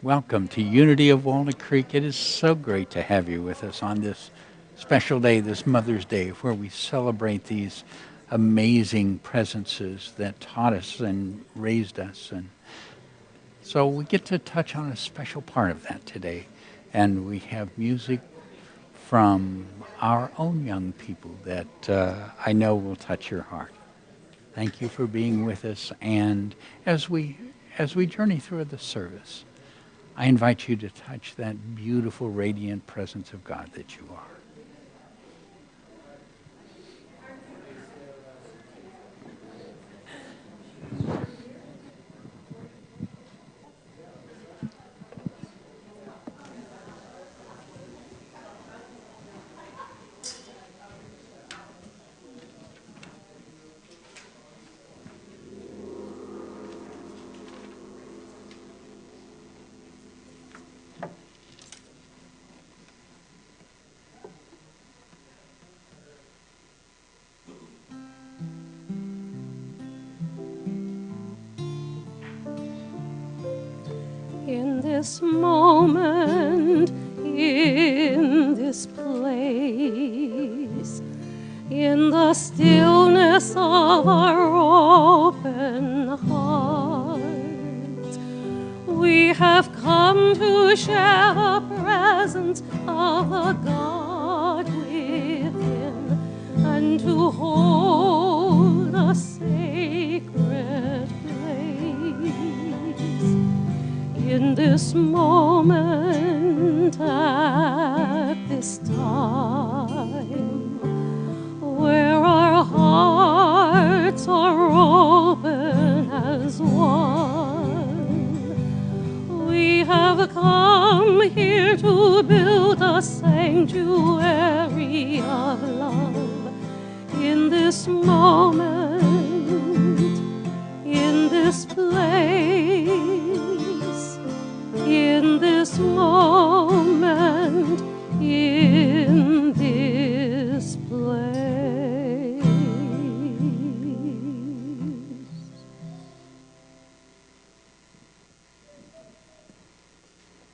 Welcome to Unity of Walnut Creek. It is so great to have you with us on this special day, this Mother's Day, where we celebrate these amazing presences that taught us and raised us. And so we get to touch on a special part of that today. And we have music from our own young people that I know will touch your heart. Thank you for being with us. And as we journey through the service, I invite you to touch that beautiful, radiant presence of God that you are. In this moment, in this place, in the stillness of our open hearts, we have come to share the presence of the God within and to hold a sacred place. In this moment, at this time, where our hearts are open as one, we have come here to build a sanctuary of love. In this moment, in this place, in this moment, in this place.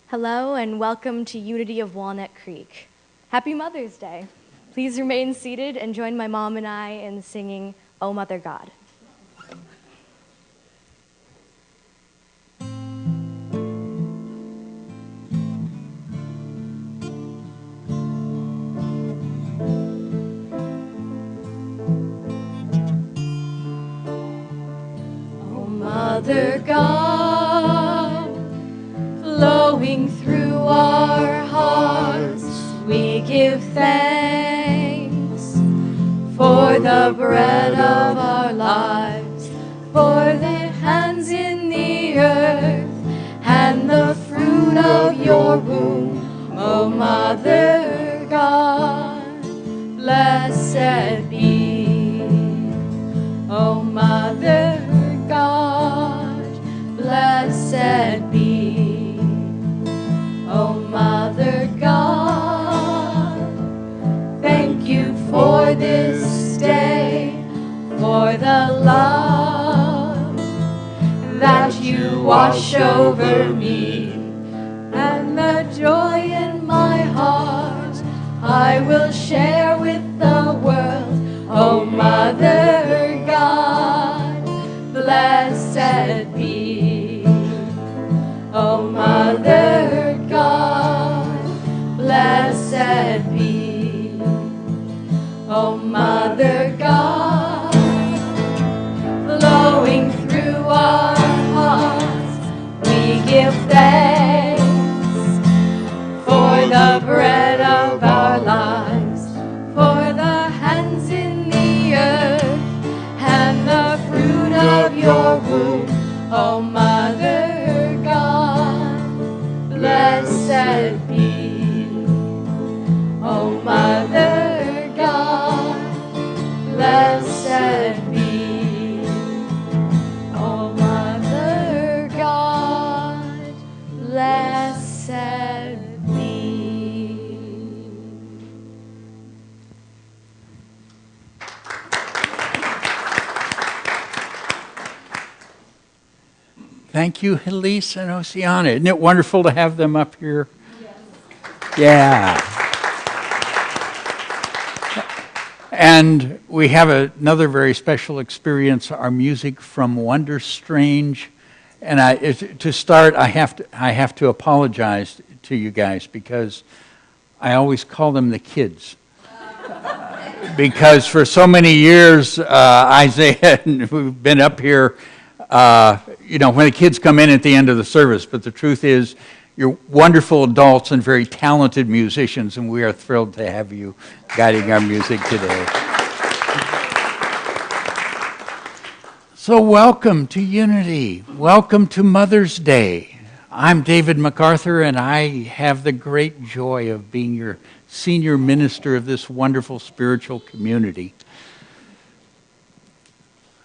Hello and welcome to Unity of Walnut Creek. Happy Mother's Day. Please remain seated and join my mom and I in singing, "O Mother God." Mother God, flowing through our hearts, we give thanks for the bread of our lives, for the hands in the earth, and the fruit of your womb. O Mother God, blessed be. O Mother God, blessed be. O Mother God, thank you for this day, for the love that you wash over me, and the joy in my heart I will share with the world. O Mother God, blessed be. O Mother God, blessed be. O Mother God, flowing through our hearts, we give thanks for the bread of our lives, for the hands in the earth, and the fruit of your womb. O Mother God, blessed be. O Mother God, blessed be. O Mother God, blessed be. Thank you, Elise and Oceana. Isn't it wonderful to have them up here? Yes. Yeah. And we have another very special experience, our music from Wonder Strange. And to start, I have to apologize to you guys because I always call them the kids. Because for so many years, Isaiah and we've been up here, when the kids come in at the end of the service. But the truth is, you're wonderful adults and very talented musicians, and we are thrilled to have you guiding our music today. So welcome to Unity. Welcome to Mother's Day. I'm David MacArthur, and I have the great joy of being your senior minister of this wonderful spiritual community.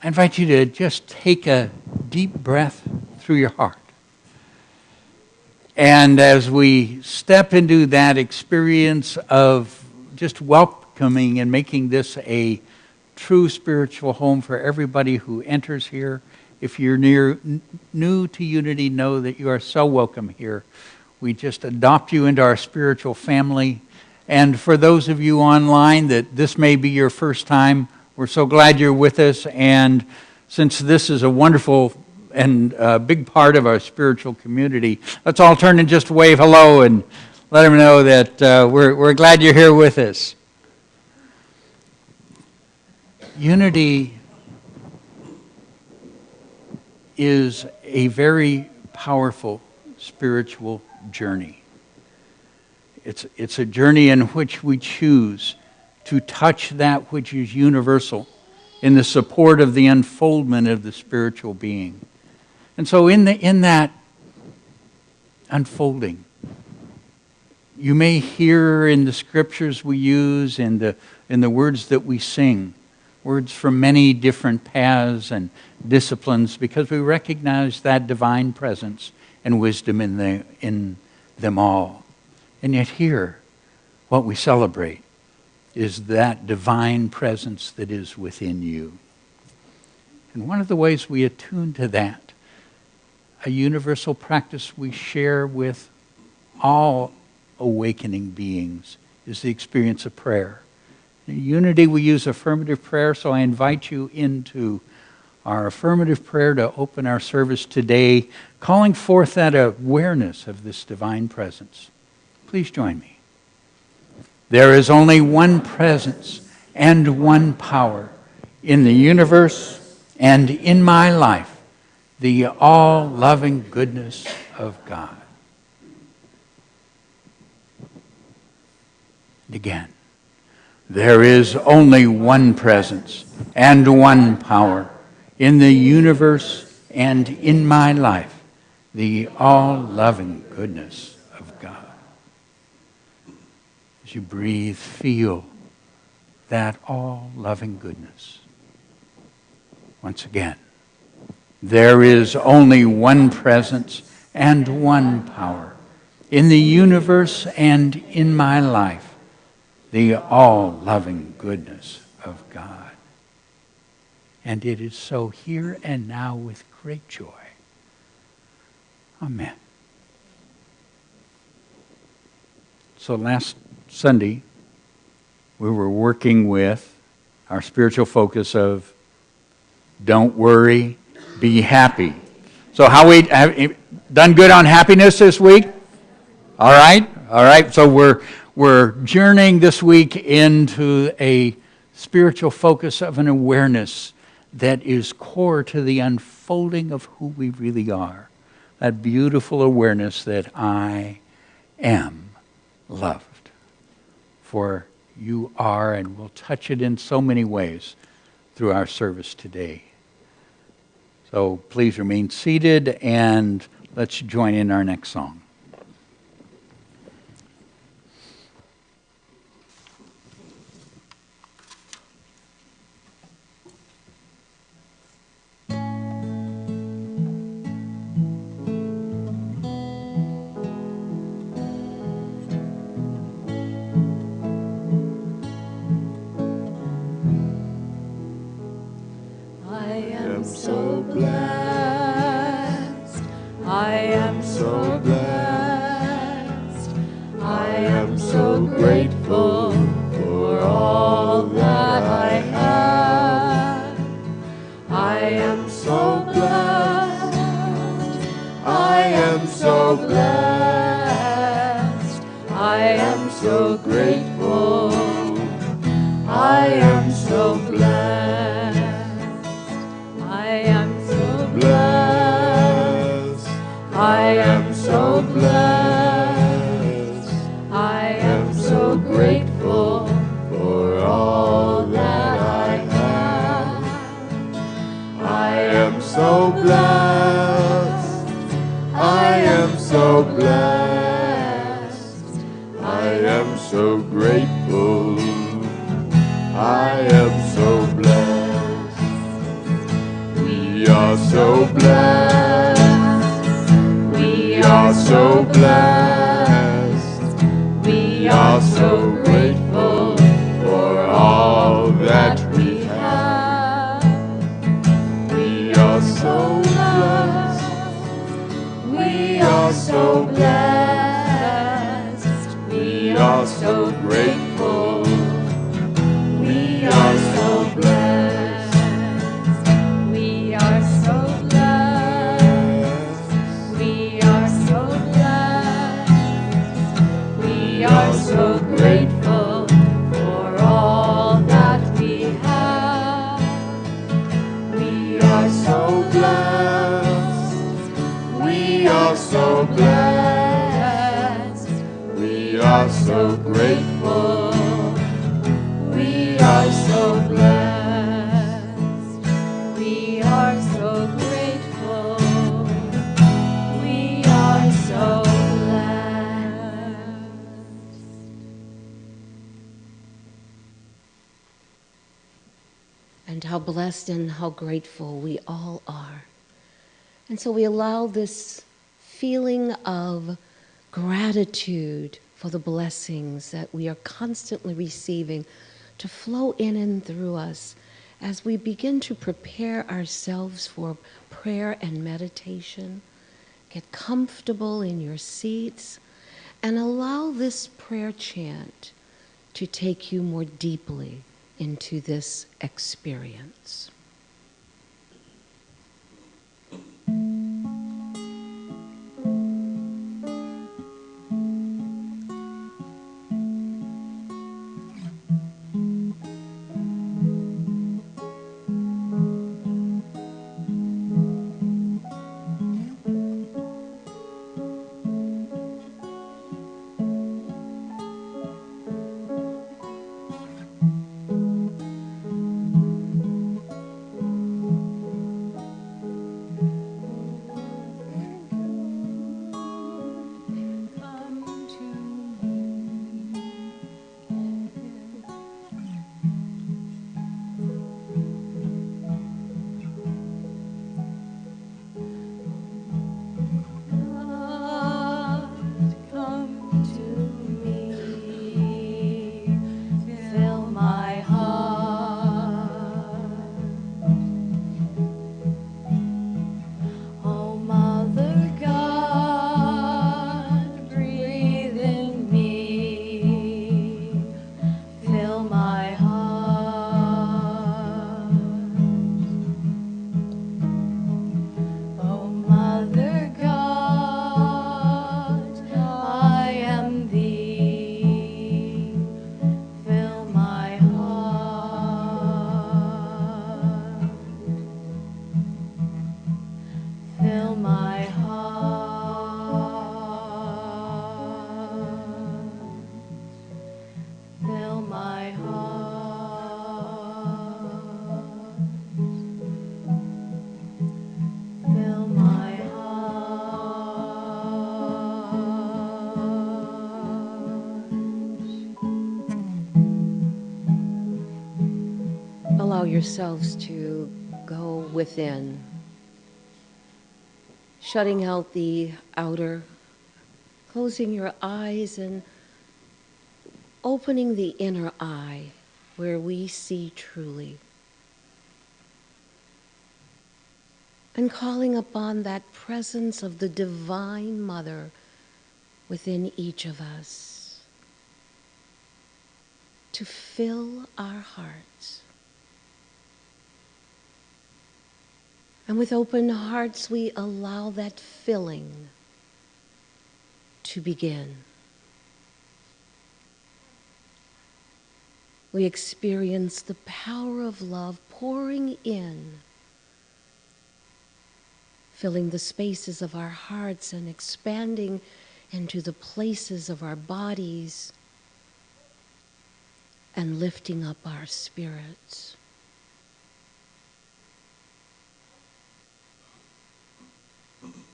I invite you to just take a deep breath through your heart. And as we step into that experience of just welcoming and making this a true spiritual home for everybody who enters here, if you're new to Unity, know that you are so welcome here. We just adopt you into our spiritual family. And for those of you online that this may be your first time, we're so glad you're with us. And since this is a wonderful and big part of our spiritual community, let's all turn and just wave hello and let them know that we're glad you're here with us. Unity is a very powerful spiritual journey. It's a journey in which we choose to touch that which is universal in the support of the unfoldment of the spiritual being. And so in that unfolding, you may hear in the scriptures we use, in the words that we sing, words from many different paths and disciplines, because we recognize that divine presence and wisdom in them all. And yet here, what we celebrate is that divine presence that is within you. And one of the ways we attune to that, a universal practice we share with all awakening beings, is the experience of prayer. In Unity, we use affirmative prayer, so I invite you into our affirmative prayer to open our service today, calling forth that awareness of this divine presence. Please join me. There is only one presence and one power in the universe and in my life, the all-loving goodness of God. And again, there is only one presence and one power in the universe and in my life, the all-loving goodness of God. As you breathe, feel that all-loving goodness. Once again, there is only one presence and one power in the universe and in my life, the all-loving goodness of God. And it is so here and now with great joy. Amen. So last Sunday, we were working with our spiritual focus of don't worry, be happy. So how we have done good on happiness this week? All right. So we're journeying this week into a spiritual focus of an awareness that is core to the unfolding of who we really are. That beautiful awareness that I am loved. For you are, and we'll touch it in so many ways through our service today. So please remain seated and let's join in our next song. So blessed so blessed. I am so grateful. I am so blessed. I am so blessed. I am so blessed. I am so grateful for all that I have. I am so blessed. I am so blessed. I am so grateful. I am so blessed. We are so blessed. We are so blessed. We are so grateful for all that we have. We are so blessed. We are so blessed. We are so grateful. We are so blessed. We are so blessed. We are so blessed. We are so grateful for all that we have. We are so blessed. We are so blessed. We are so grateful. We are so blessed. We are so grateful. We are so blessed. And how blessed and how grateful we all are. And so we allow this feeling of gratitude for the blessings that we are constantly receiving to flow in and through us as we begin to prepare ourselves for prayer and meditation. Get comfortable in your seats and allow this prayer chant to take you more deeply into this experience. Allow yourselves to go within, shutting out the outer, closing your eyes and opening the inner eye where we see truly, and calling upon that presence of the Divine Mother within each of us to fill our hearts. And with open hearts, we allow that filling to begin. We experience the power of love pouring in, filling the spaces of our hearts and expanding into the places of our bodies and lifting up our spirits.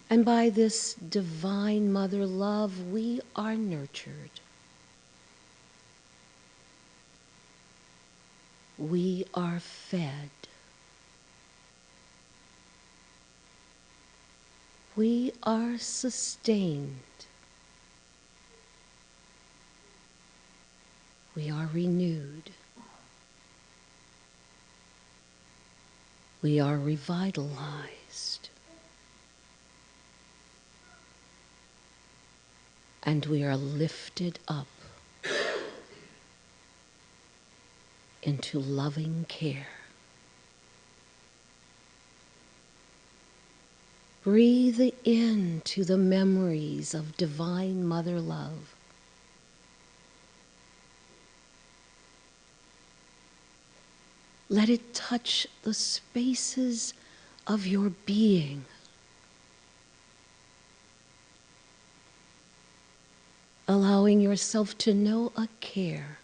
And by this divine mother love, we are nurtured. We are fed. We are sustained. We are renewed. We are revitalized. And we are lifted up into loving care. Breathe into the memories of divine mother love. Let it touch the spaces of your being. Allowing yourself to know a care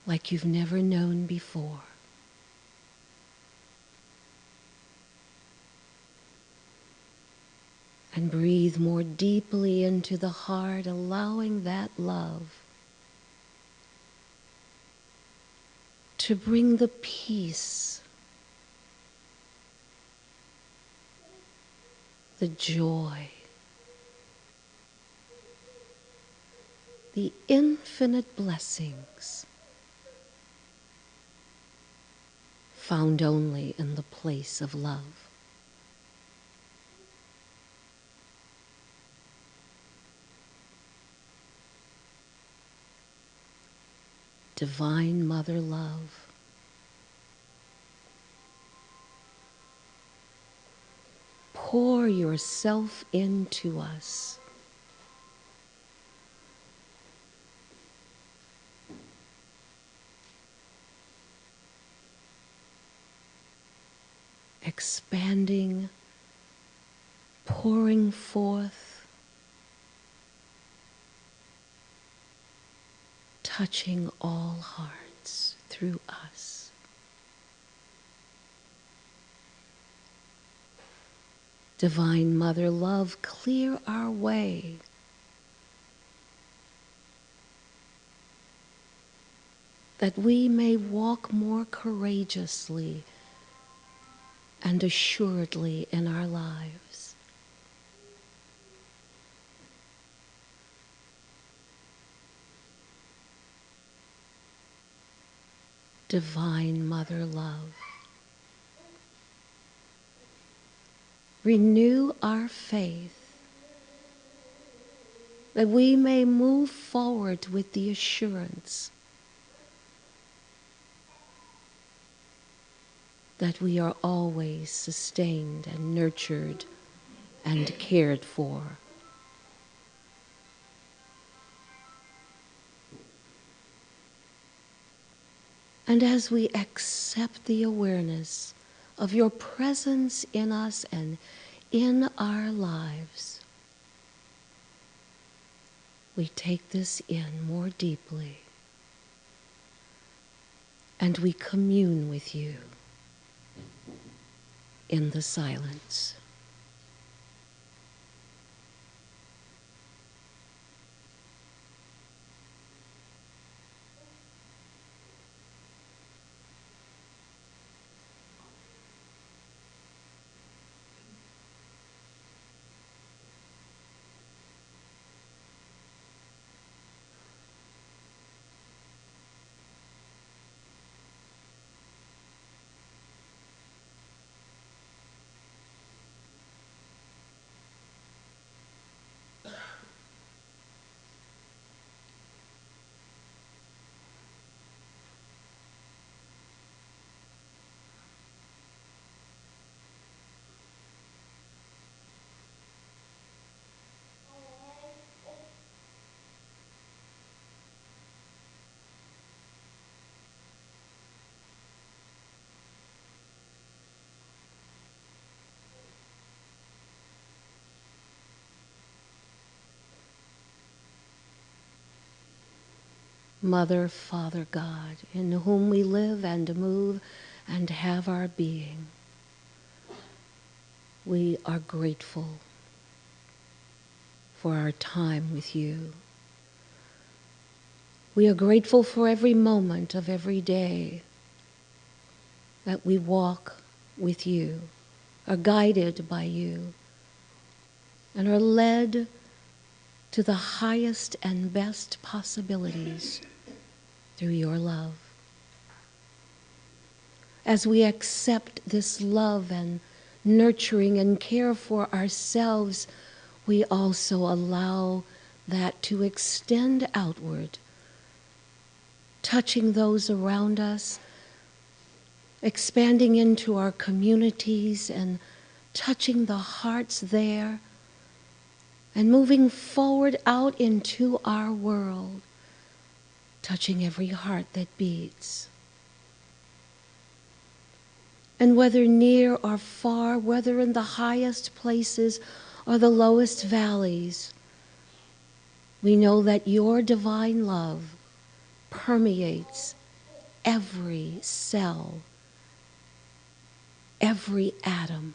like you've never known before. And breathe more deeply into the heart, allowing that love to bring the peace, the joy, the infinite blessings found only in the place of love. Divine Mother Love, pour yourself into us. Expanding, pouring forth, touching all hearts through us. Divine Mother Love, clear our way. That we may walk more courageously and assuredly in our lives. Divine Mother Love, renew our faith that we may move forward with the assurance that we are always sustained and nurtured and cared for. And as we accept the awareness of your presence in us and in our lives, we take this in more deeply and we commune with you in the silence. Mother, Father, God, in whom we live and move and have our being. We are grateful for our time with you. We are grateful for every moment of every day that we walk with you, are guided by you, and are led to the highest and best possibilities through your love. As we accept this love and nurturing and care for ourselves, we also allow that to extend outward, touching those around us, expanding into our communities and touching the hearts there, and moving forward out into our world, touching every heart that beats. And whether near or far, whether in the highest places or the lowest valleys, we know that your divine love permeates every cell, every atom,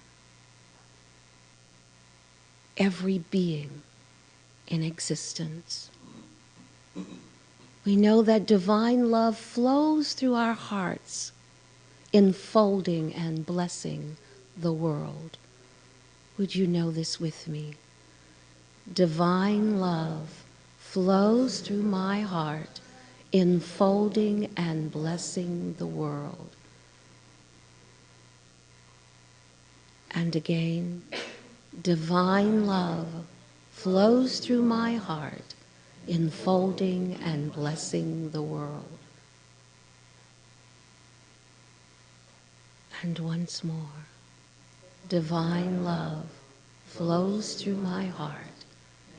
every being in existence. We know that divine love flows through our hearts, enfolding and blessing the world. Would you know this with me? Divine love flows through my heart, enfolding and blessing the world. And again, divine love flows through my heart, enfolding and blessing the world. And once more, divine love flows through my heart,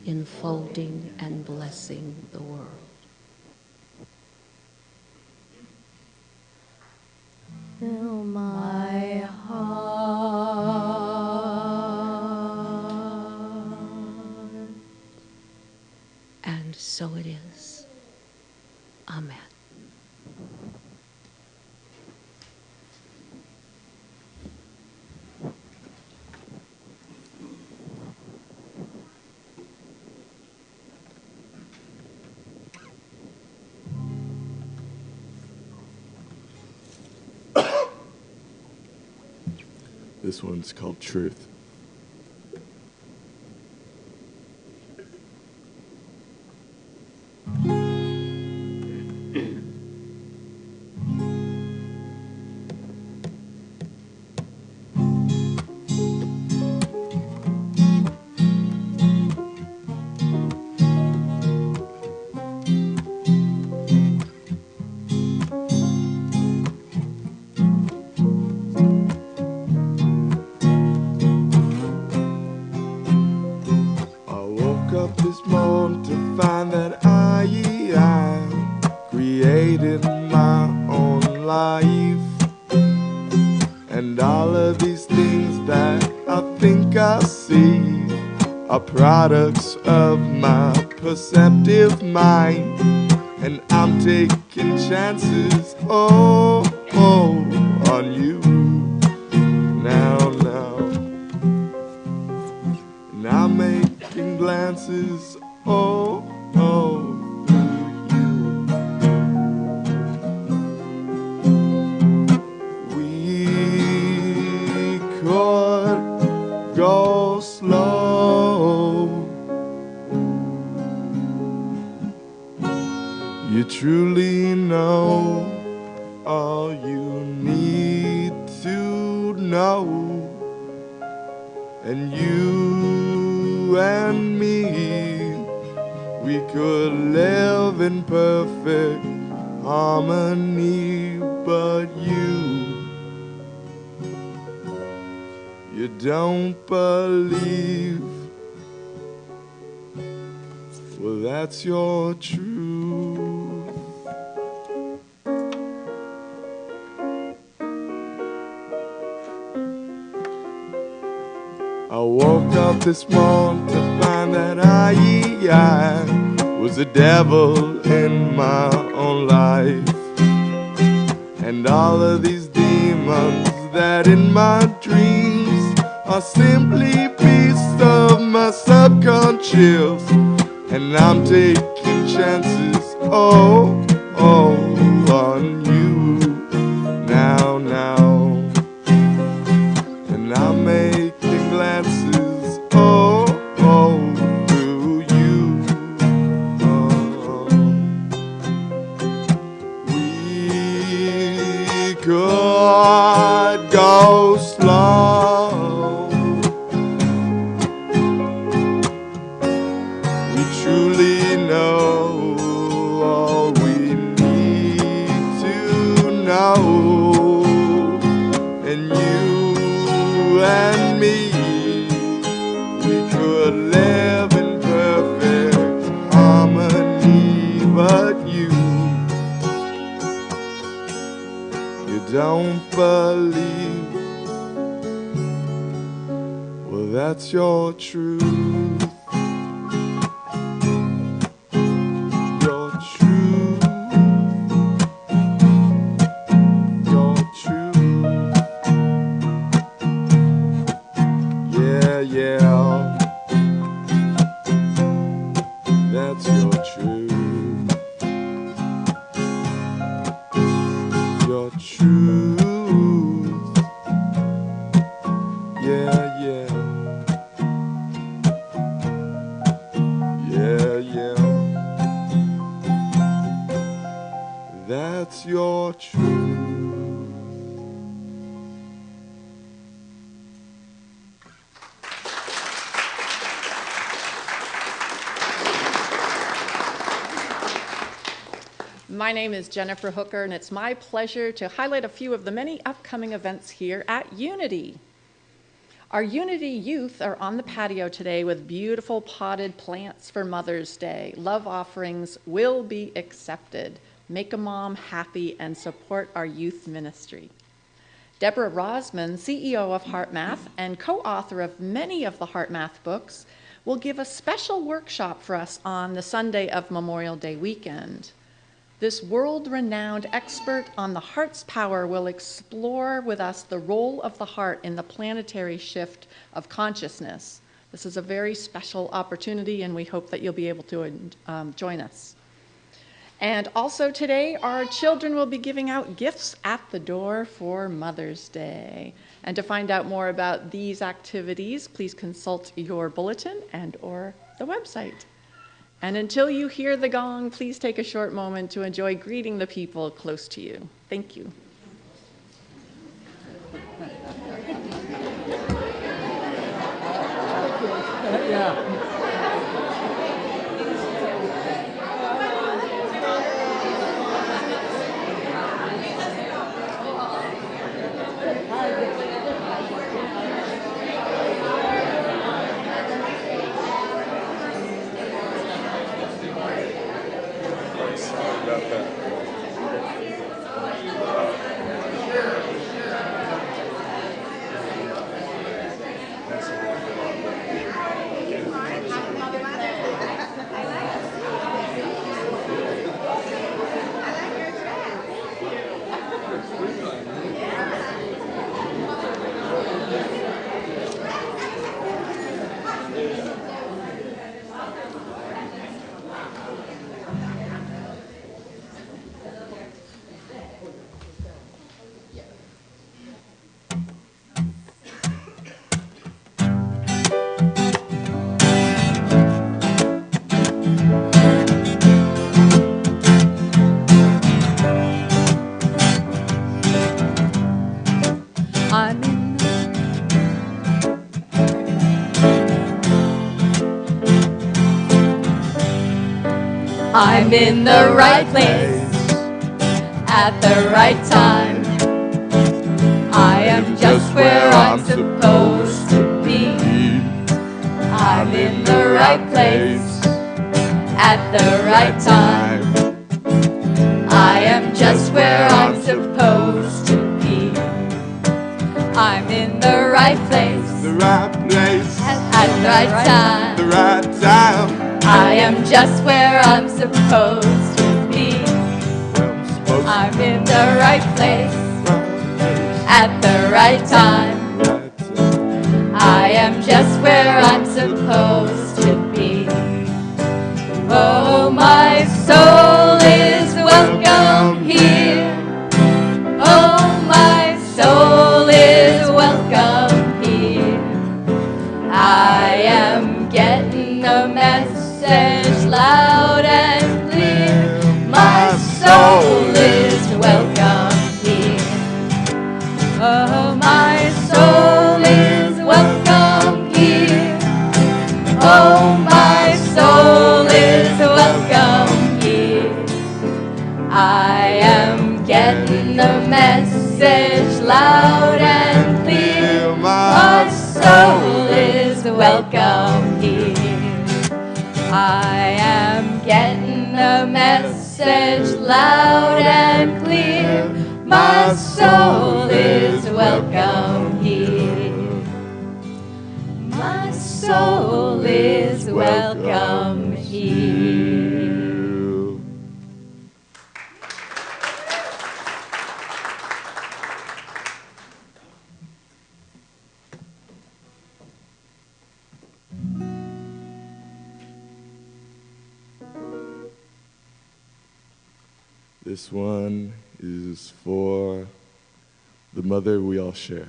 enfolding and blessing the world. Fill my heart. And so it is. Amen. This one's called Truth. Created my own life, and all of these things that I think I see are products of my perceptive mind, and I'm taking chances, oh, on you now, and I'm making glances, oh. Go slow. You truly know all you need to know, and you and me, we could live in perfect harmony, but you don't believe. Well, that's your truth. I woke up this morning to find that I was a devil in my on life. And all of these demons that in my dreams are simply beasts of my subconscious. And I'm taking chances, oh, on you now. And I'm making glances, oh, to you. We could go slow. We truly know all we need to know. And you and me, we could live in perfect harmony. But you don't believe. Well, that's your truth. Your truth. Your truth. Yeah. That's your truth. Your truth. Yeah. That's your truth. My name is Jennifer Hooker, and it's my pleasure to highlight a few of the many upcoming events here at Unity. Our Unity youth are on the patio today with beautiful potted plants for Mother's Day. Love offerings will be accepted. Make a mom happy and support our youth ministry. Deborah Rosman, CEO of HeartMath and co-author of many of the HeartMath books, will give a special workshop for us on the Sunday of Memorial Day weekend. This world-renowned expert on the heart's power will explore with us the role of the heart in the planetary shift of consciousness. This is a very special opportunity, and we hope that you'll be able to join us. And also today, our children will be giving out gifts at the door for Mother's Day. And to find out more about these activities, please consult your bulletin and/or the website. And until you hear the gong, please take a short moment to enjoy greeting the people close to you. Thank you. I'm in the right place at the right time. I am just where I'm supposed to be. I'm in the right place at the right time. I am just where I'm supposed to be. I'm in the right place, The right place, at the right time. the right time. I am just where I'm supposed to be. I'm in the right place at the right time. I am just where I'm supposed to be. Oh, my soul is welcome here. Oh, my soul is welcome here. I am getting the message loud and clear. My soul is welcome here. Oh, my soul is welcome here. Oh, my soul is welcome here. I am getting the message loud and clear. My soul is welcome here. I am getting the message loud and clear. My soul is welcome here. My soul is welcome here. This one is for the mother we all share.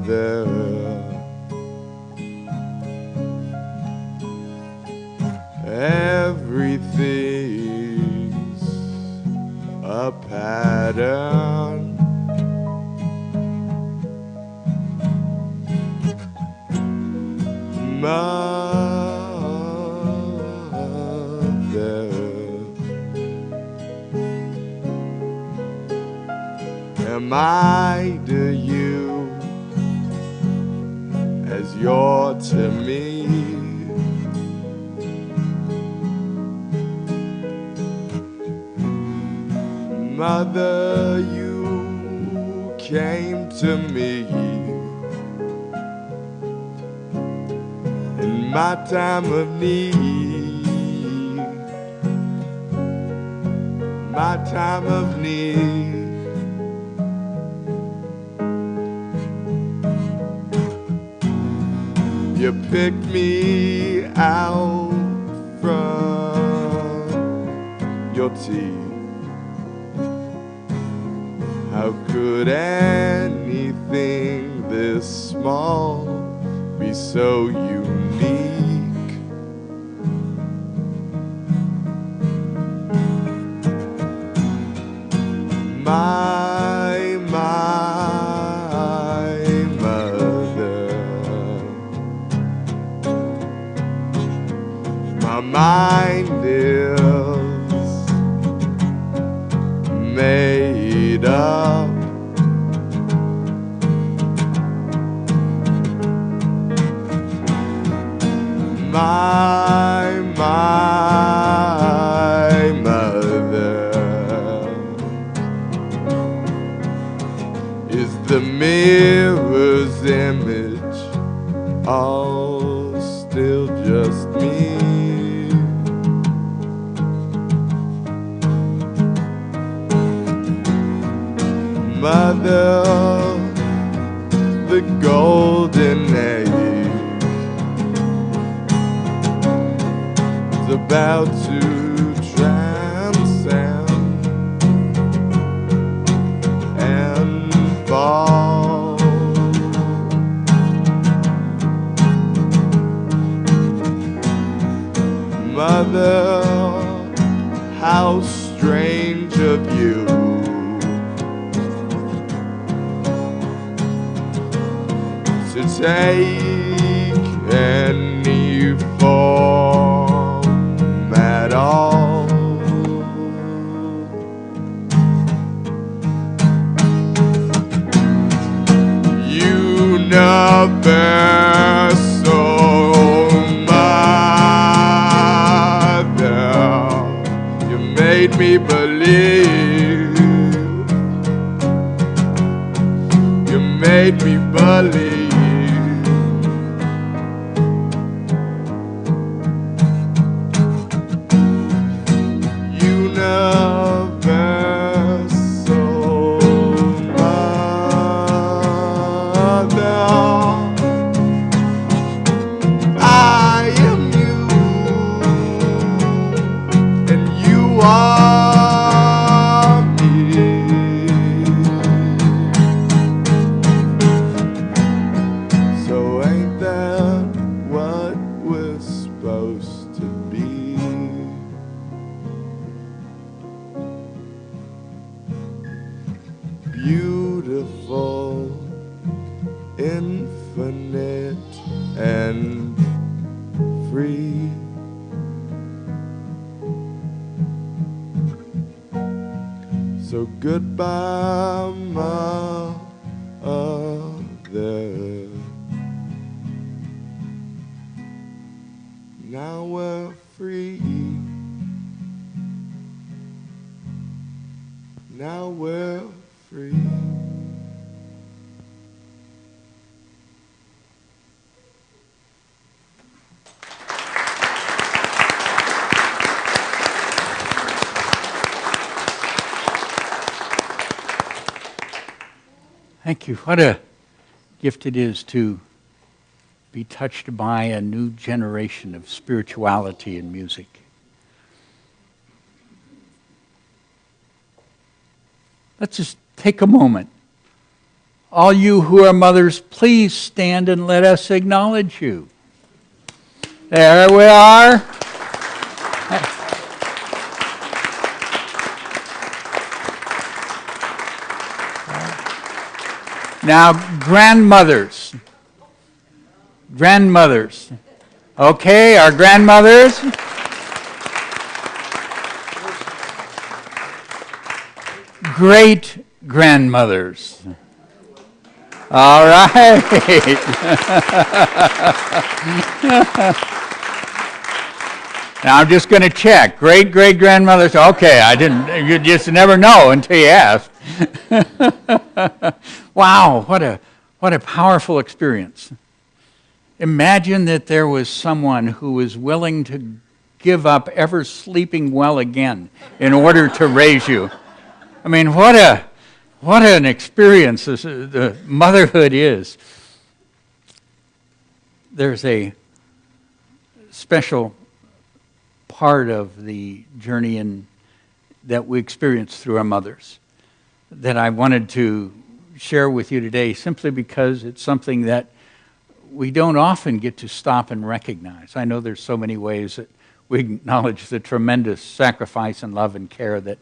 Mother, everything's a pattern. Mother, am I to you as you're to me? Mother, you came to me in my time of need, my time of need. You picked me out from your teeth. How could anything this small be so unique? My mother, my mind is made up. My mother is the mirror's image, all still just me. Mother, the golden age is about to transcend and fall. Mother, how strange of you to take any form at all. universal mother, you made me believe, you made me believe. Beautiful, infinite, and free. So goodbye, mother. Now we're free. Now we're free. Thank you. What a gift it is to be touched by a new generation of spirituality in music. Let's just take a moment. All you who are mothers, please stand and let us acknowledge you. There we are. Now, grandmothers. Grandmothers. Okay, our grandmothers. Great grandmothers. All right. Now I'm just going to check. Great grandmothers. Okay, I didn't. You just never know until you ask. Wow, what a powerful experience. Imagine that there was someone who was willing to give up ever sleeping well again in order to raise you. I mean, what an experience the motherhood is. There's a special part of the journey that we experience through our mothers that I wanted to share with you today, simply because it's something that we don't often get to stop and recognize. I know there's so many ways that we acknowledge the tremendous sacrifice and love and care that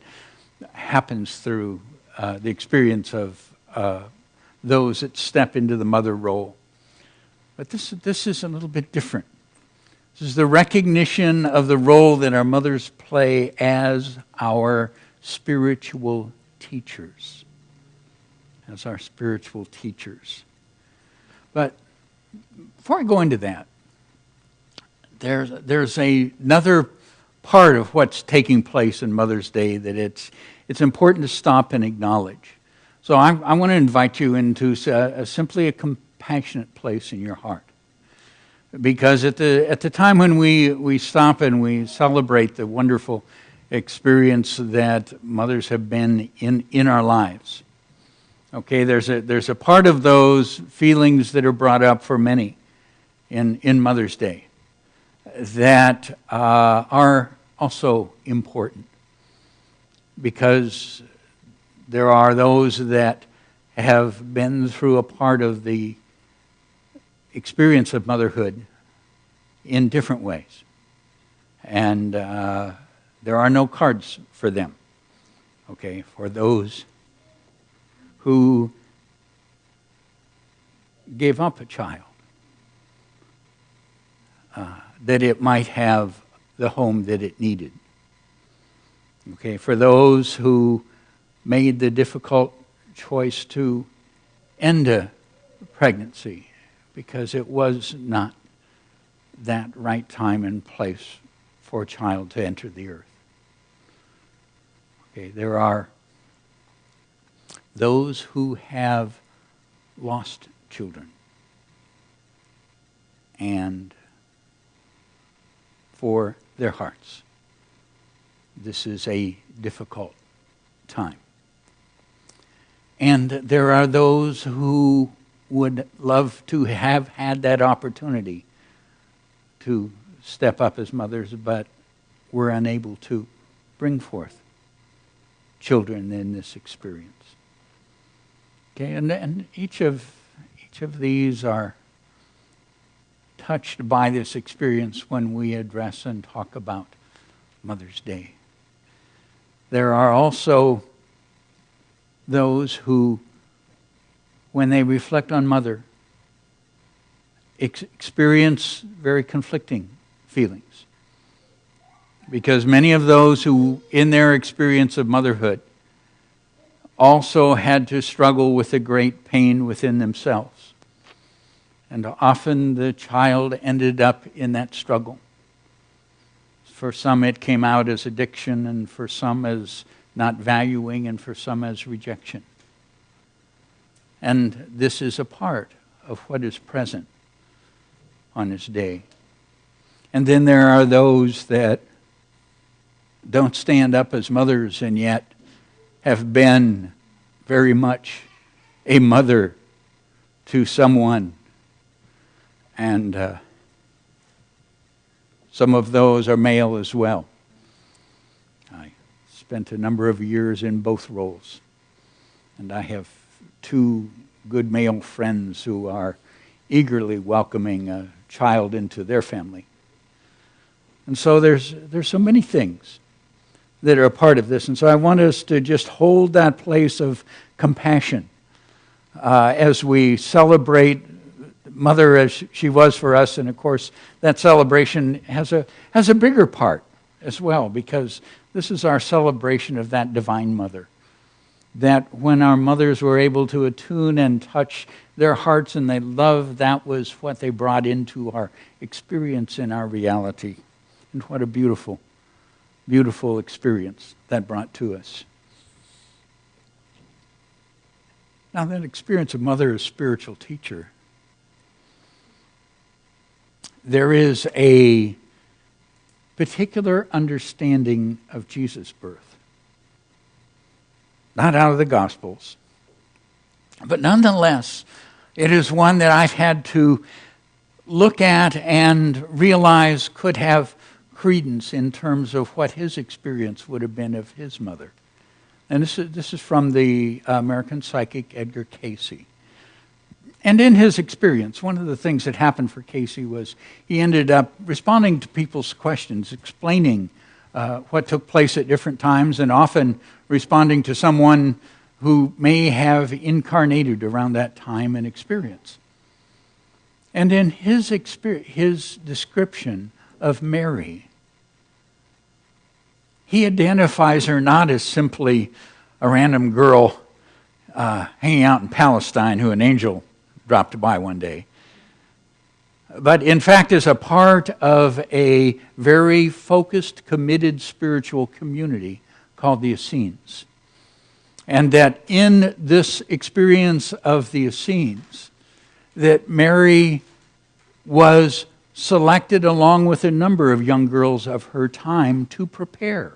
happens through the experience of those that step into the mother role. But this is a little bit different. This is the recognition of the role that our mothers play as our spiritual teachers. As our spiritual teachers. But before I go into that, there's another part of what's taking place in Mother's Day that it's important to stop and acknowledge. So I want to invite you into simply a compassionate place in your heart. Because at the time when we stop and we celebrate the wonderful experience that mothers have been in our lives, okay, there's a part of those feelings that are brought up for many in Mother's Day that are also important, because there are those that have been through a part of the experience of motherhood in different ways. And there are no cards for them, okay, for those who gave up a child, that it might have the home that it needed. Okay, for those who made the difficult choice to end a pregnancy because it was not that right time and place for a child to enter the earth. Okay, there are those who have lost children, and for their hearts, this is a difficult time. And there are those who would love to have had that opportunity to step up as mothers, but were unable to bring forth children in this experience. Okay, and each of these are touched by this experience when we address and talk about Mother's Day. There are also those who, when they reflect on Mother, experience very conflicting feelings. Because many of those who, in their experience of motherhood, also had to struggle with a great pain within themselves. And often the child ended up in that struggle. For some it came out as addiction, and for some as not valuing, and for some as rejection. And this is a part of what is present on this day. And then there are those that don't stand up as mothers and yet have been very much a mother to someone. And some of those are male as well. I spent a number of years in both roles. And I have two good male friends who are eagerly welcoming a child into their family. And so there's so many things that are a part of this. And so I want us to just hold that place of compassion as we celebrate Mother as she was for us. And of course, that celebration has a bigger part as well, because this is our celebration of that divine Mother. That when our mothers were able to attune and touch their hearts and they loved, that was what they brought into our experience in our reality. And what a beautiful, beautiful experience that brought to us. Now, that experience of Mother as spiritual teacher, there is a particular understanding of Jesus' birth. Not out of the Gospels, but nonetheless, it is one that I've had to look at and realize could have credence in terms of what his experience would have been of his mother. And this is from the American psychic Edgar Cayse. And in his experience, one of the things that happened for Cayse was he ended up responding to people's questions, explaining what took place at different times, and often responding to someone who may have incarnated around that time and experience. And in his description of Mary, he identifies her not as simply a random girl hanging out in Palestine who an angel dropped by one day, but in fact is a part of a very focused, committed spiritual community called the Essenes. And that in this experience of the Essenes, that Mary was selected along with a number of young girls of her time to prepare,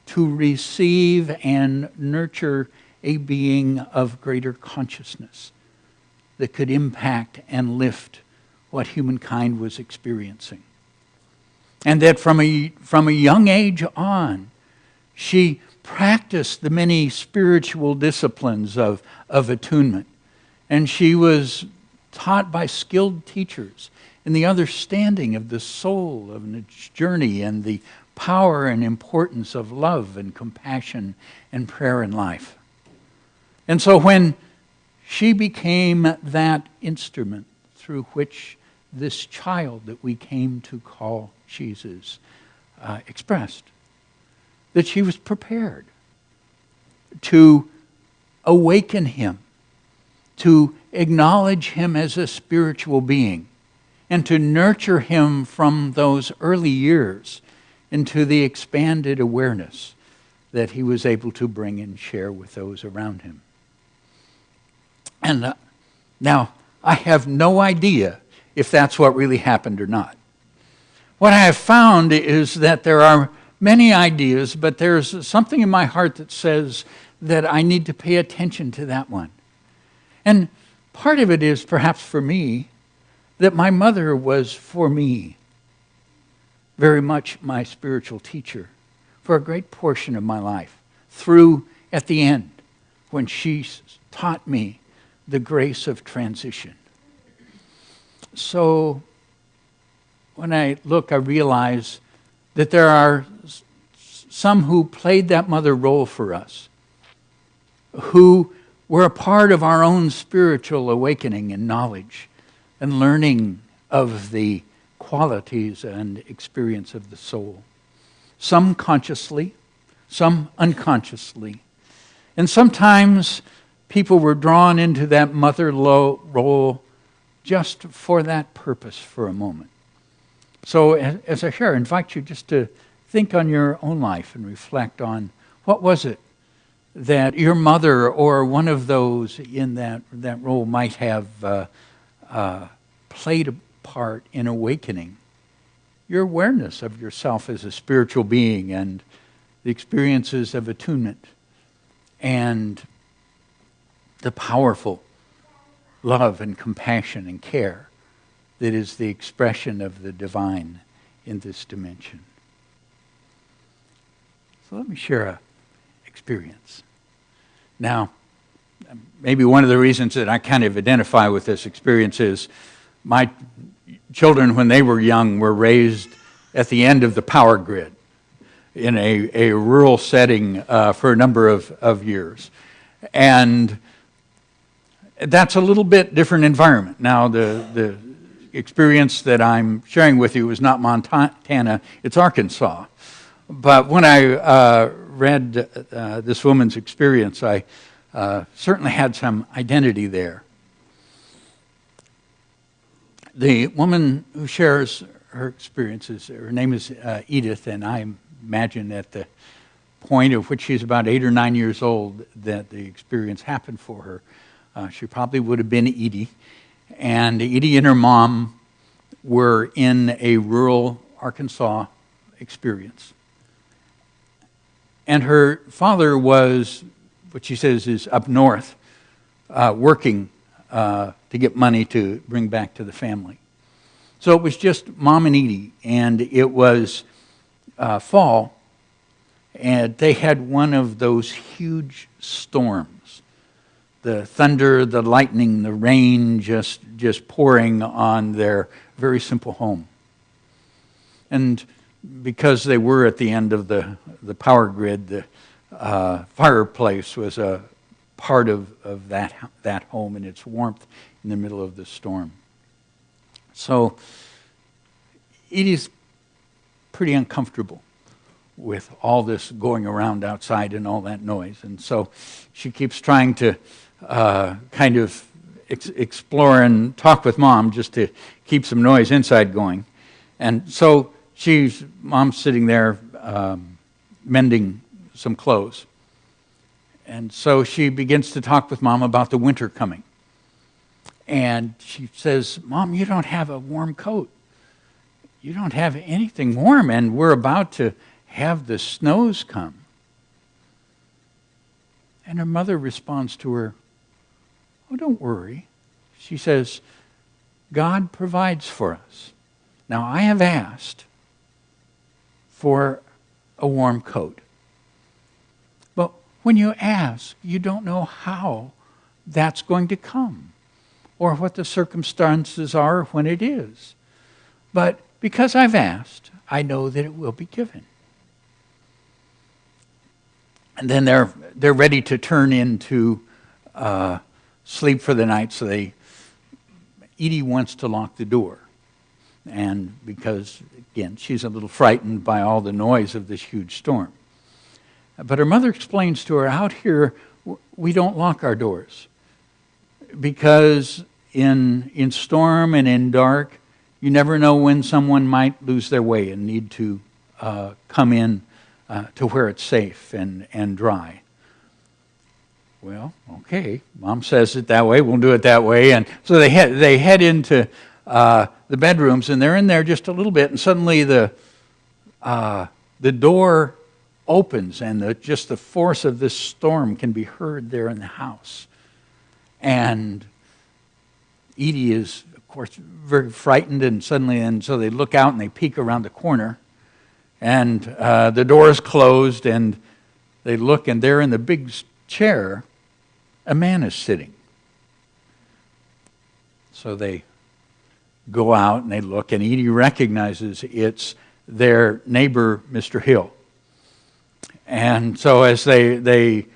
to receive and nurture a being of greater consciousness that could impact and lift what humankind was experiencing. And that from a young age on, she practiced the many spiritual disciplines of attunement. And she was taught by skilled teachers in the understanding of the soul of its journey and the power and importance of love and compassion and prayer in life. And so when she became that instrument through which this child that we came to call Jesus expressed, that she was prepared to awaken him, to acknowledge him as a spiritual being and to nurture him from those early years into the expanded awareness that he was able to bring and share with those around him. And now, I have no idea if that's what really happened or not. What I have found is that there are many ideas, but there's something in my heart that says that I need to pay attention to that one. And part of it is perhaps for me that my mother was for me very much my spiritual teacher for a great portion of my life, through at the end when she taught me the grace of transition. So when I look, I realize that there are some who played that mother role for us, who were a part of our own spiritual awakening and knowledge and learning of the qualities and experience of the soul. Some consciously, some unconsciously. And sometimes people were drawn into that mother role just for that purpose for a moment. So as I share, I invite you just to think on your own life and reflect on what was it that your mother or one of those in that role might have played a part in awakening your awareness of yourself as a spiritual being and the experiences of attunement and the powerful love and compassion and care that is the expression of the divine in this dimension. So let me share an experience. Now, maybe one of the reasons that I kind of identify with this experience is my children, when they were young, were raised at the end of the power grid in a rural setting for a number of years. And that's a little bit different environment. Now, the experience that I'm sharing with you is not Montana, it's Arkansas. But when I read this woman's experience, I certainly had some identity there. The woman who shares her experiences, her name is Edith, and I imagine at the point at which she's about 8 or 9 years old that the experience happened for her. She probably would have been Edie. And Edie and her mom were in a rural Arkansas experience. And her father was, what she says is up north, working to get money to bring back to the family. So it was just Mom and Edie, and it was fall, and they had one of those huge storms. The thunder, the lightning, the rain just pouring on their very simple home. And because they were at the end of the power grid, the fireplace was a part of that home and its warmth in the middle of the storm. So Edie's pretty uncomfortable with all this going around outside and all that noise. And so she keeps trying to kind of explore and talk with Mom just to keep some noise inside going. And so Mom's sitting there mending some clothes. And so she begins to talk with Mom about the winter coming. And she says, Mom, you don't have a warm coat. You don't have anything warm, and we're about to have the snows come. And her mother responds to her, oh, don't worry. She says, God provides for us. Now, I have asked for a warm coat. But when you ask, you don't know how that's going to come or what the circumstances are when it is. But because I've asked, I know that it will be given. And then they're ready to turn into sleep for the night, so Edie wants to lock the door. And because, again, she's a little frightened by all the noise of this huge storm. But her mother explains to her, out here, we don't lock our doors. because in storm and in dark, you never know when someone might lose their way and need to come in to where it's safe and dry. Well, okay, Mom says it that way, we'll do it that way. And so they head into the bedrooms, and they're in there just a little bit, and suddenly the door opens, and just the force of this storm can be heard there in the house. And Edie is, of course, very frightened, and so they look out and they peek around the corner, and the door is closed, and they look, and there in the big chair, a man is sitting. So they go out and they look, and Edie recognizes it's their neighbor, Mr. Hill. And so as they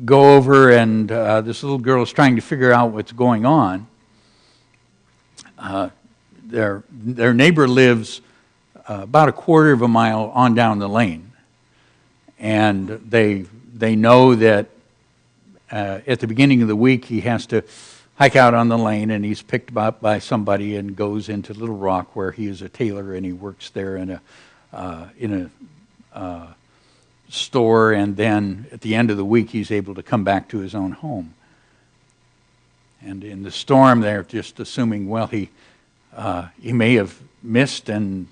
go over, and this little girl is trying to figure out what's going on, their neighbor lives about a quarter of a mile on down the lane. And they know that at the beginning of the week he has to hike out on the lane, and he's picked up by somebody and goes into Little Rock, where he is a tailor and he works there in a store, and then at the end of the week he's able to come back to his own home. And in the storm, they're just assuming, well, he may have missed and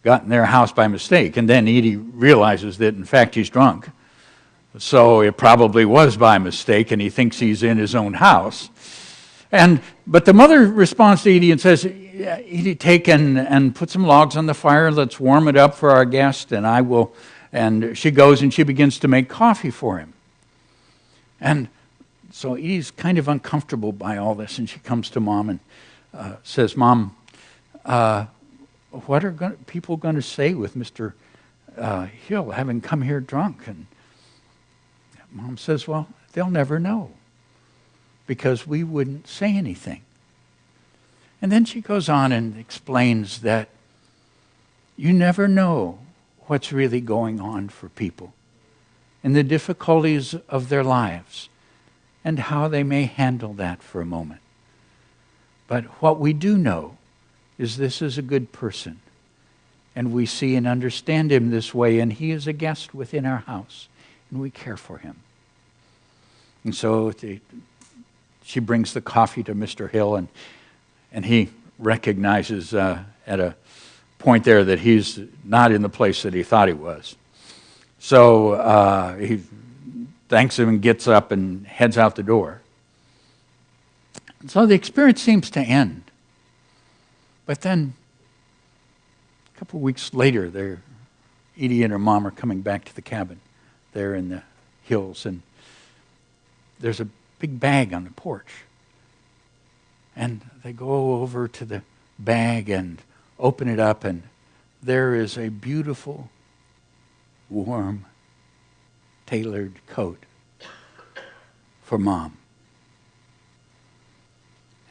gotten their house by mistake. And then Edie realizes that, in fact, he's drunk. So it probably was by mistake, and he thinks he's in his own house. But the mother responds to Edie and says, Edie, take and put some logs on the fire. Let's warm it up for our guest, and I will. And she goes and she begins to make coffee for him. And so Edie's kind of uncomfortable by all this, and she comes to Mom and says, Mom, what are people going to say with Mr. Hill having come here drunk? And Mom says, well, they'll never know, because we wouldn't say anything. And then she goes on and explains that you never know what's really going on for people and the difficulties of their lives and how they may handle that for a moment. But what we do know is this is a good person, and we see and understand him this way, and he is a guest within our house, and we care for him. And so she brings the coffee to Mr. Hill, and he recognizes at a point there that he's not in the place that he thought he was. So he thanks him and gets up and heads out the door. So the experience seems to end. But then, a couple of weeks later, Edie and her mom are coming back to the cabin there in the hills, and there's a big bag on the porch. And they go over to the bag and open it up, and there is a beautiful, warm, tailored coat for Mom.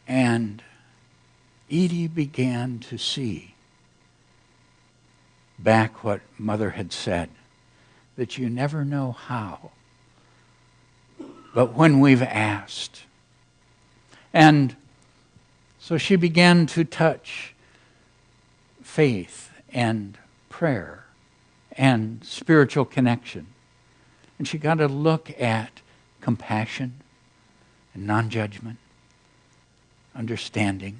And Edie began to see back what Mother had said, that you never know how, but when we've asked. And so she began to touch faith and prayer and spiritual connection. And she got to look at compassion and non-judgment, understanding,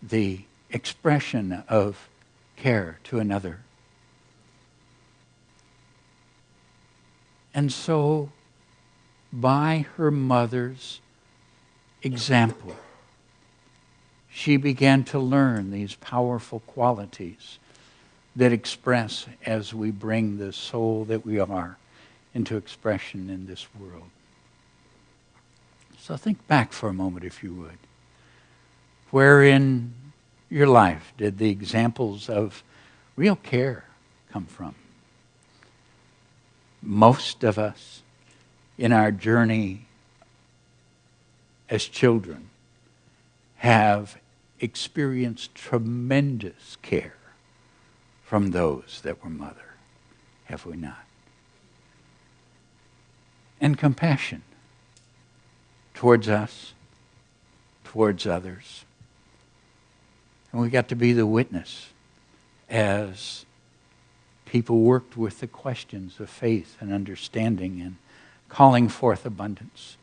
the expression of care to another. And so, by her mother's example, she began to learn these powerful qualities that express as we bring the soul that we are into expression in this world. So think back for a moment, if you would. Where in your life did the examples of real care come from? Most of us, in our journey as children, have experienced tremendous care from those that were mother, have we not? And compassion. towards us, towards others. And we got to be the witness as people worked with the questions of faith and understanding and calling forth abundance.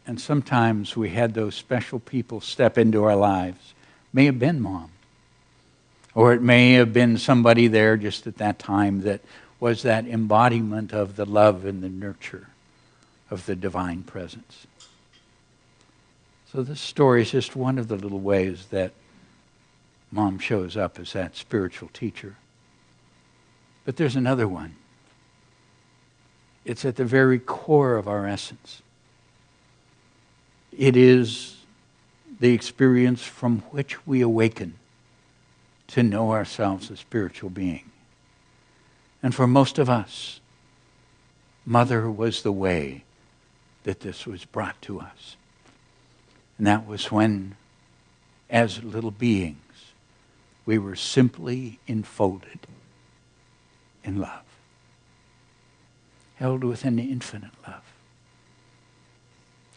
And sometimes we had those special people step into our lives. May have been Mom. Or it may have been somebody there just at that time that was that embodiment of the love and the nurture of the divine presence. So this story is just one of the little ways that Mom shows up as that spiritual teacher. But there's another one. It's at the very core of our essence. It is the experience from which we awaken to know ourselves as spiritual being. And for most of us, Mother was the way that this was brought to us. And that was when, as little beings, we were simply enfolded in love, held with an infinite love,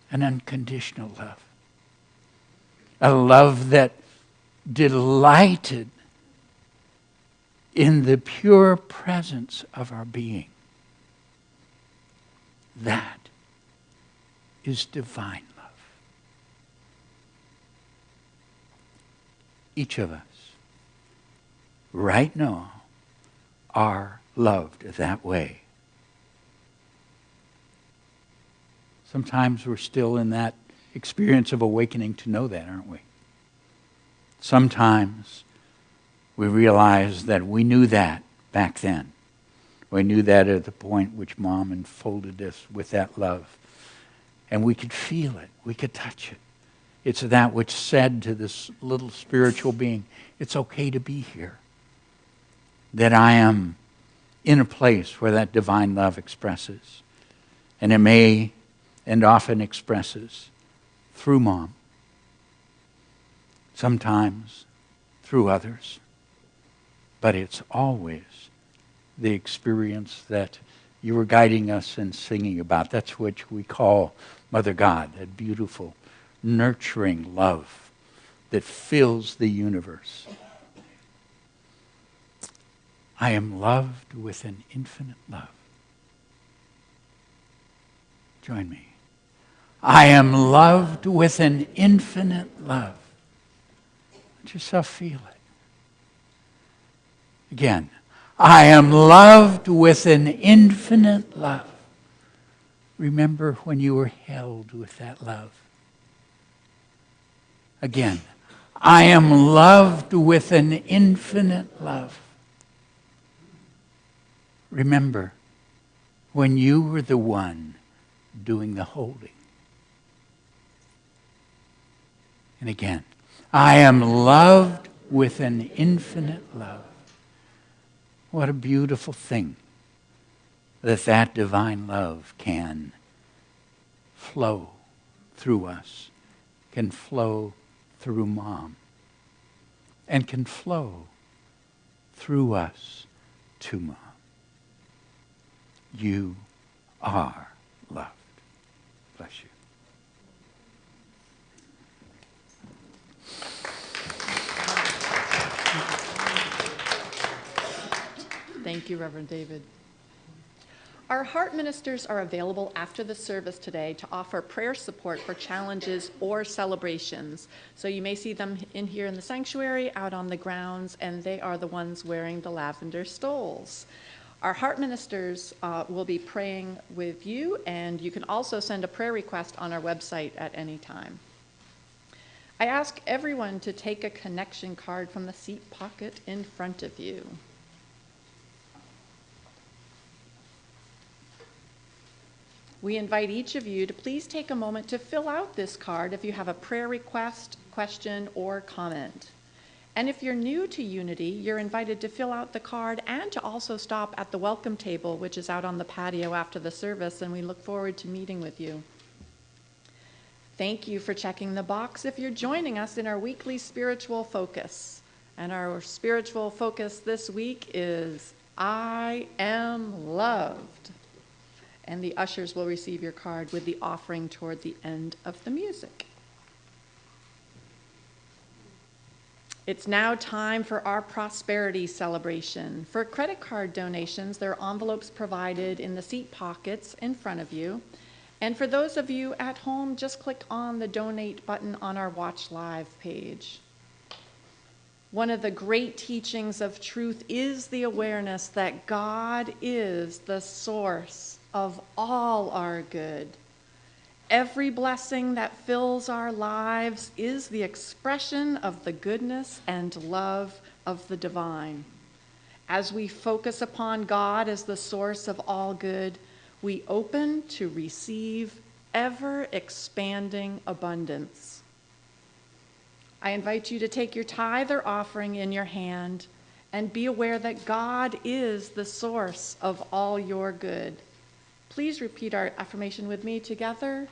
an unconditional love, a love that delighted in the pure presence of our being. That is divine love. Each of us, right now, are loved that way. Sometimes we're still in that experience of awakening to know that, aren't we? Sometimes we realize that we knew that back then. We knew that at the point which Mom enfolded us with that love. And we could feel it. We could touch it. It's that which said to this little spiritual being, it's okay to be here. That I am in a place where that divine love expresses. And it may and often expresses through Mom. Sometimes through others. But it's always the experience that you were guiding us and singing about. That's what we call Mother God, that beautiful, nurturing love that fills the universe. I am loved with an infinite love. Join me. I am loved with an infinite love. Let yourself feel it. Again, I am loved with an infinite love. Remember when you were held with that love. Again, I am loved with an infinite love. Remember when you were the one doing the holding. And again, I am loved with an infinite love. What a beautiful thing that divine love can flow through us, can flow through Mom, and can flow through us to Mom. You are loved. Bless you. Thank you, Reverend David. Our heart ministers are available after the service today to offer prayer support for challenges or celebrations. So you may see them in here in the sanctuary, out on the grounds, and they are the ones wearing the lavender stoles. Our heart ministers will be praying with you, and you can also send a prayer request on our website at any time. I ask everyone to take a connection card from the seat pocket in front of you. We invite each of you to please take a moment to fill out this card if you have a prayer request, question, or comment. And if you're new to Unity, you're invited to fill out the card and to also stop at the welcome table, which is out on the patio after the service, and we look forward to meeting with you. Thank you for checking the box if you're joining us in our weekly spiritual focus. And our spiritual focus this week is I am loved. And the ushers will receive your card with the offering toward the end of the music. It's now time for our prosperity celebration. For credit card donations, there are envelopes provided in the seat pockets in front of you. And for those of you at home, just click on the donate button on our Watch Live page. One of the great teachings of truth is the awareness that God is the source of all our good. Every blessing that fills our lives is the expression of the goodness and love of the divine. As we focus upon God as the source of all good, we open to receive ever-expanding abundance. I invite you to take your tithe or offering in your hand and be aware that God is the source of all your good. Please repeat our affirmation with me together.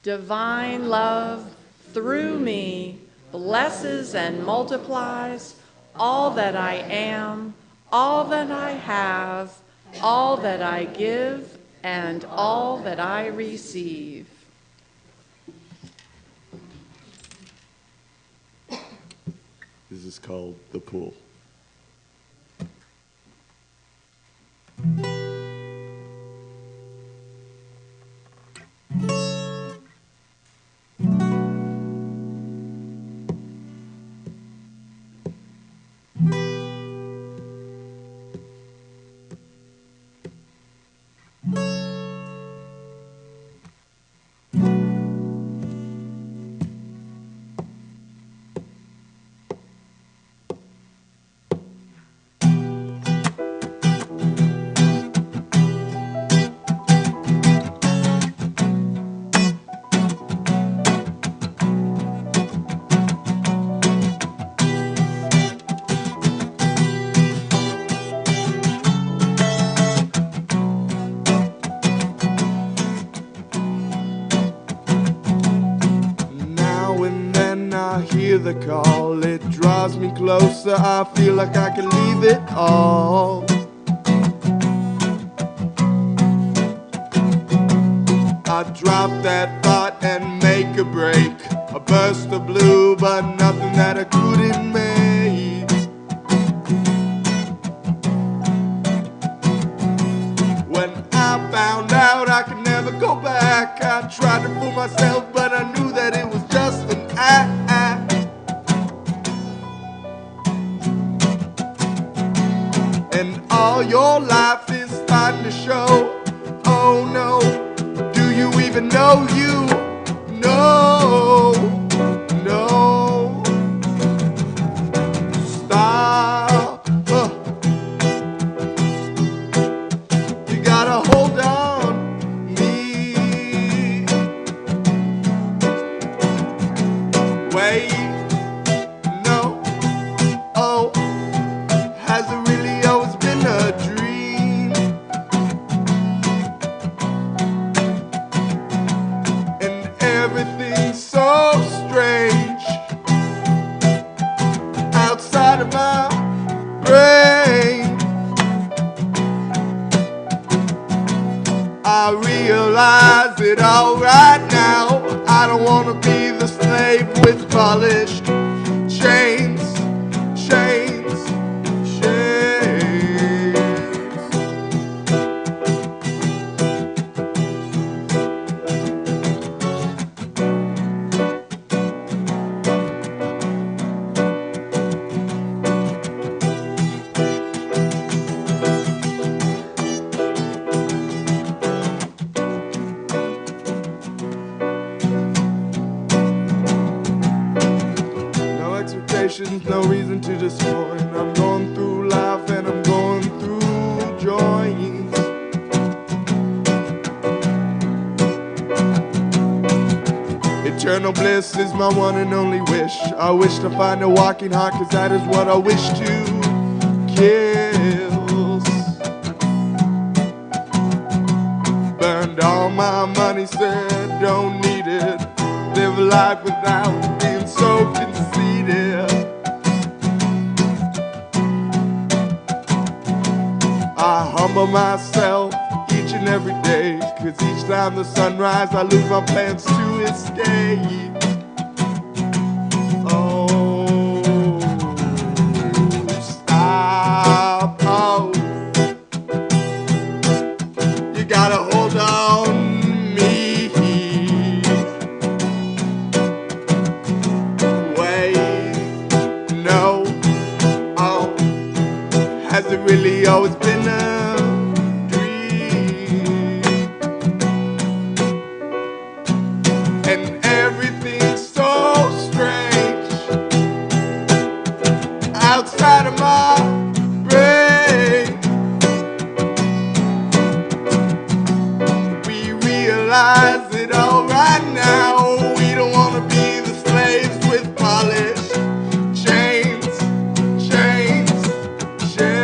Divine love through me blesses and multiplies all that I am, all that I have, all that I give, and all that I receive. This is called The Pool. The call, it draws me closer. I feel like I can leave it all. I drop that thought and make a break. A burst of blue, but nothing that I couldn't make. When I found out I could never go back, I tried to fool myself, but I knew that it was just an act. And all your life is starting to show. Oh no, do you even know you? No, no. Stop. You gotta hold on me. Wait, no. Oh, has it really always been a dream? And everything's so strange outside of my brain. I realize it all right now. I don't wanna be the slave with polished chains, chains, chains. No expectations, no reason to disappoint. I'm going through life and I'm going through joys. Eternal bliss is my one and only wish. I wish to find a walking heart, cause that is what I wish to kill. Burned all my money, said don't need it. Live life without being so conceited. I humble myself each and and every day, 'cause each time the sunrise I lose my plans to escape. Oh, stop, oh, you gotta hold on me. Wait, no, oh, has it really always been a dream? And everything's so strange outside of my brain. We realize it all right now. We don't wanna be the slaves with polished chains, chains, chains.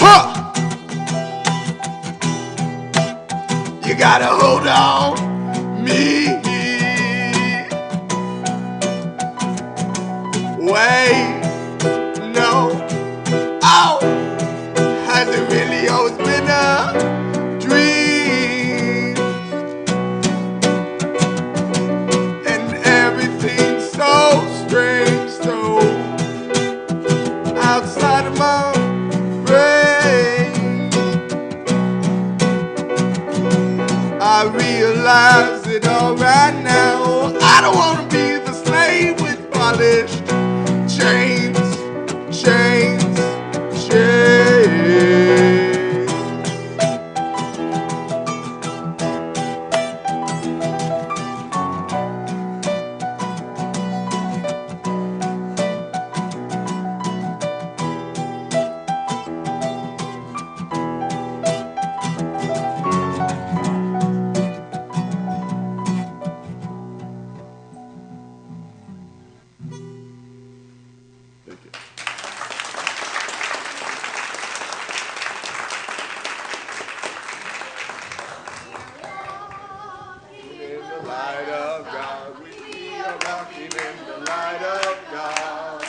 Huh! You gotta hold on me. Wait, no, oh, has it really always been a dream? And everything's so strange, so outside of my brain. I realize it all right now. I don't wanna be the slave with polished chains, chains, chains. Thank you. In the light of God, we are walking in the light of God.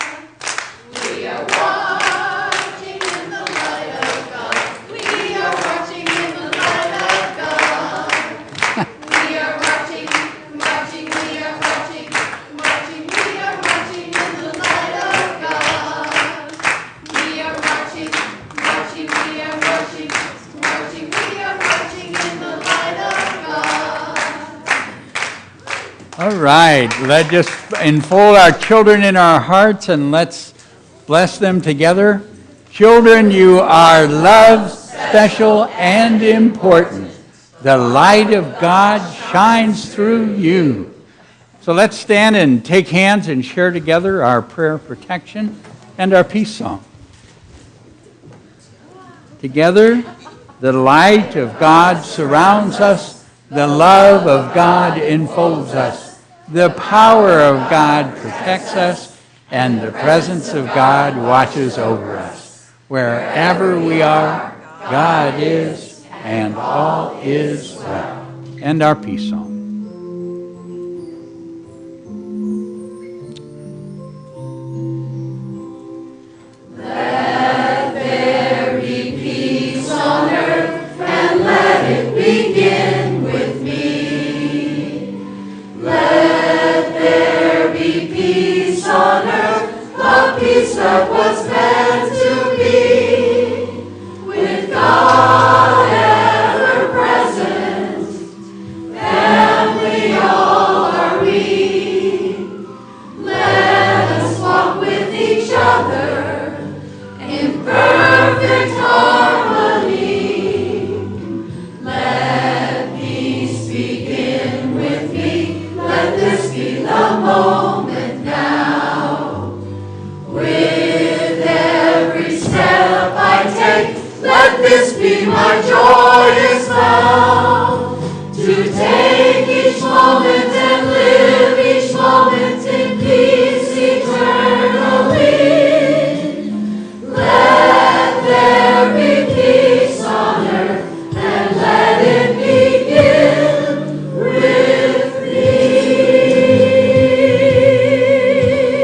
We are watching in the light of God. We are watching in the light of God. We are marching, marching, we are marching, marching, we are marching in the light of God. We are marching, marching, we are marching, marching, we are marching in the light of God. All right, let's just enfold our children in our hearts and let's bless them together. Children, you are loved, special, and important. The light of God shines through you. So let's stand and take hands and share together our prayer of protection and our peace song. Together, the light of God surrounds us, the love of God enfolds us, the power of God protects us, and the presence of God watches over us. Wherever we are, God is, and all is well. And our peace song. Let there be peace on earth, and let it begin with me. Let there be peace Let this be my joyous vow, to take each moment and live each moment in peace eternally. Let there be peace on earth, and let it begin with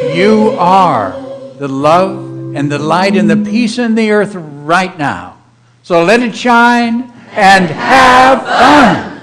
me. You are the love and the light and the peace in the earth right now. So let it shine and have fun.